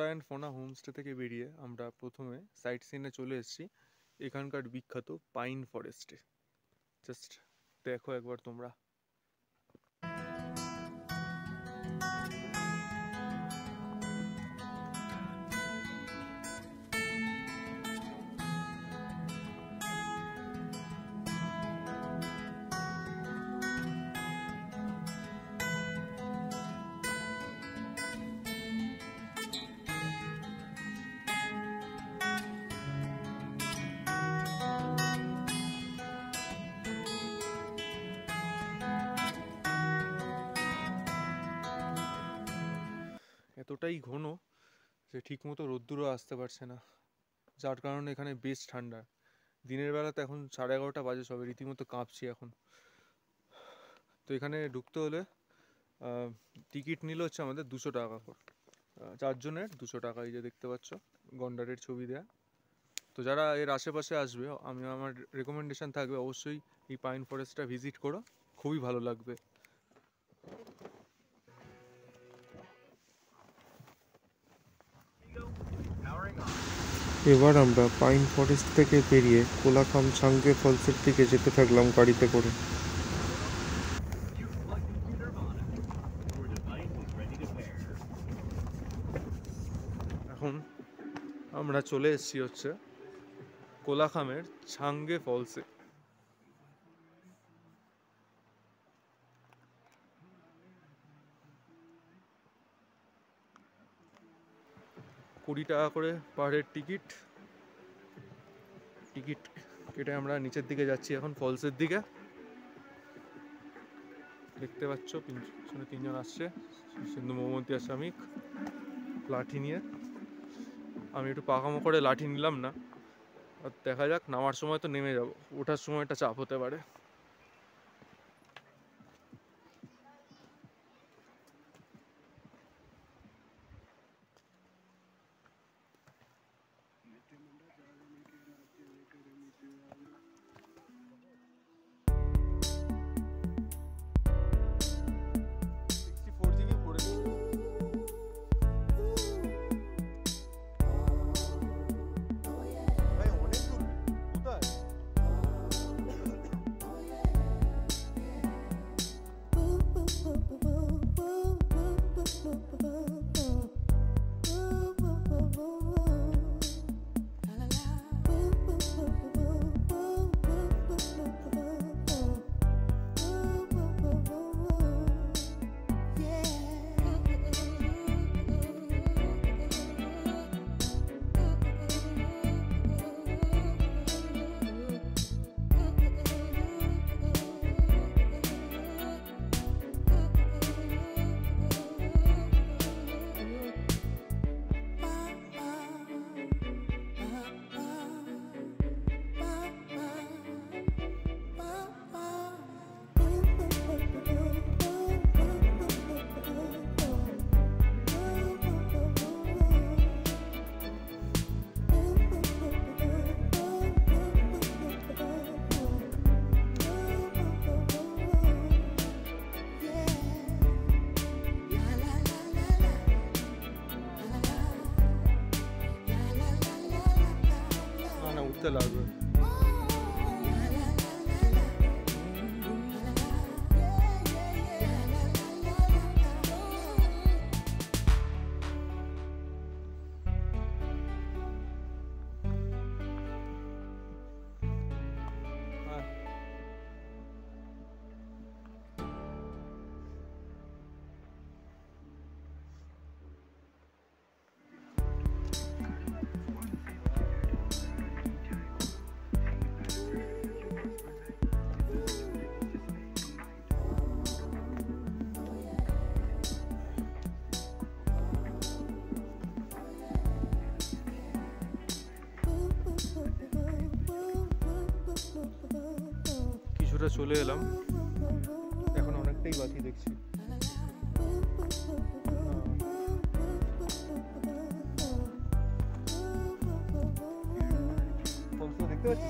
Flora and ফোনা homestay থেকে বেরিয়ে আমরা প্রথমে সাইট সিনে চলে এসেছি এখানকার বিখ্যাত পাইন ফরেস্টে। জাস্ট দেখো একবার তোমরা। এতটাই ঘন যে ঠিকমতো রোদ্দুরও আসতে পারছে না, যার কারণে এখানে বেশ ঠান্ডা। দিনের বেলাতে এখন 11:30 বাজে সবে, রীতিমতো কাঁপছি এখন। তো এখানে ঢুকতে হলে টিকিট নিল হচ্ছে আমাদের 200 টাকা করে, 4 জনের 200 টাকা। এই যে দেখতে পাচ্ছ গন্ডারের ছবি দেয়া। তো যারা এর আশেপাশে আসবে, আমার রেকমেন্ডেশন থাকবে অবশ্যই এই পাইন ফরেস্টটা ভিজিট করো, খুবই ভালো লাগবে। এবার আমরা পাইন ফরেস্ট থেকে বেরিয়ে কোলাখাম ছাঙ্গে ফলসের দিকে যেতে থাকলাম গাড়িতে করে। এখন আমরা চলে এসেছি হচ্ছে কোলাখামের ছাঙ্গে ফলসে। $20 করে পার হেড টিকিট কেটে আমরা নিচের দিকে যাচ্ছি এখন ফলসের দিকে। দেখতে পাচ্ছ পিছনে 3 জন আসছে, সিন্ধু মৌমন্তী আর শ্রমিক লাঠি নিয়ে। আমি একটু পাকামো করে লাঠি নিলাম না, আর দেখা যাক, নামার সময় তো নেমে যাব, ওঠার সময়টা চাপ হতে পারে। লাগবে। কিছুটা চলে এলাম, এখন অনেকটাই বাকি দেখছি। দেখতে পাচ্ছি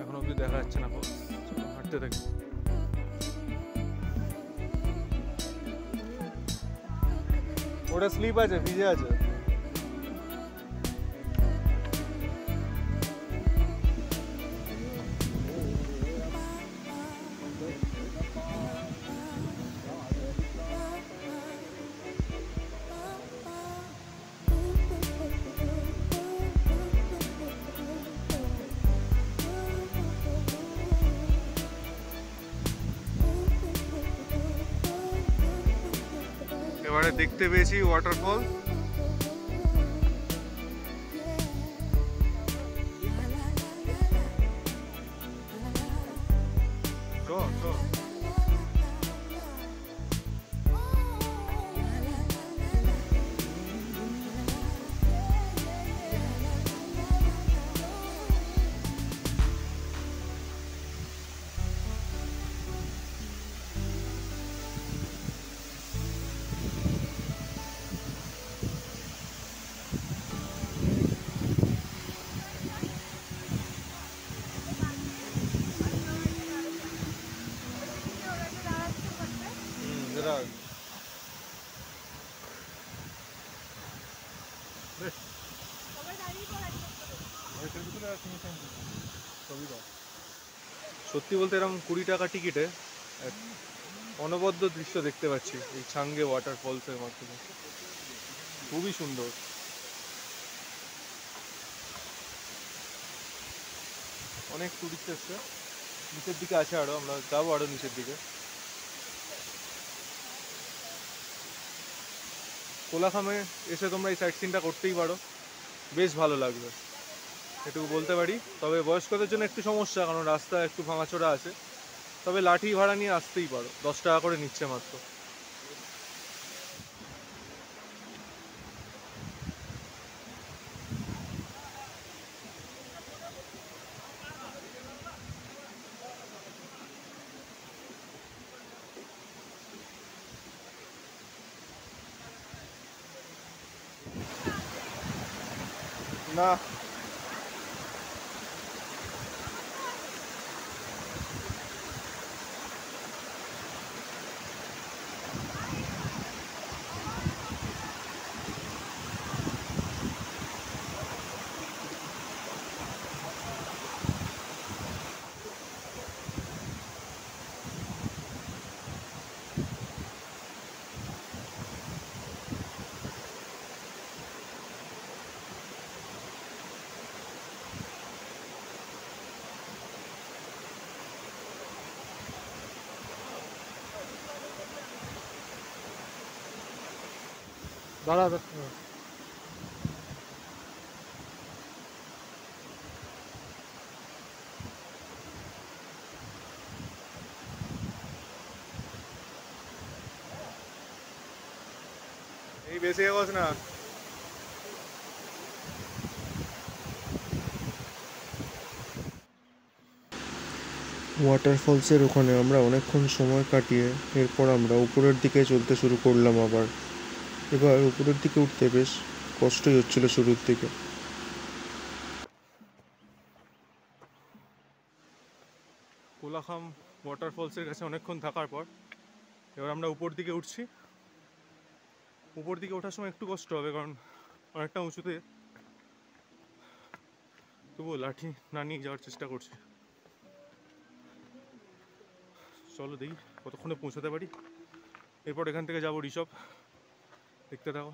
এখন অব্দি দেখা যাচ্ছে না, হাঁটতে থাকি। ওটা স্লিপ আছে, ভিজে আছে। এবারে দেখতে পেয়েছি ওয়াটারফল। সত্যি বলতে এরকম 20 টাকা টিকিটে এক অনবদ্য দৃশ্য দেখতে পাচ্ছি এই ছাঙ্গে ওয়াটারফলসের মাধ্যমে। খুবই সুন্দর। অনেক টুরিস্ট এসছে, নিচের দিকে আছে, আরো আমরা যাবো আরো নিচের দিকে। কোলাখামে এসে তোমরা এই সাইট সিনটা করতেই পারো, বেশ ভালো লাগবে এটুকু বলতে পারি। তবে বয়স্কদের জন্য একটু সমস্যা, কারণ রাস্তা একটু ভাঙাচোরা আছে। তবে লাঠি ভাড়া নিয়ে আসতেই পারো, 10 টাকা করে নিচ্ছে মাত্র। না দাঁড়া, এই বেশি এগোস না। ওয়াটারফলসের ওখানে আমরা অনেকক্ষণ সময় কাটিয়ে এরপর আমরা উপরের দিকে চলতে শুরু করলাম আবার। এবার উপরের দিকে উঠতে বেশ কষ্টই হচ্ছিল শুরুর দিকে। কোলাখাম ওয়াটারফলসের কাছে অনেকক্ষণ থাকার পর এবার আমরা উপর দিকে উঠছি। উপর দিকে ওঠার সময় একটু কষ্ট হবে, কারণ অনেকটা উঁচুতে, তবুও লাঠি না নিয়ে যাওয়ার চেষ্টা করছি। চলো দেখি কতক্ষণে পৌঁছাতে পারি। এরপর এখান থেকে যাবো ঋষভ, দেখতে থাকো।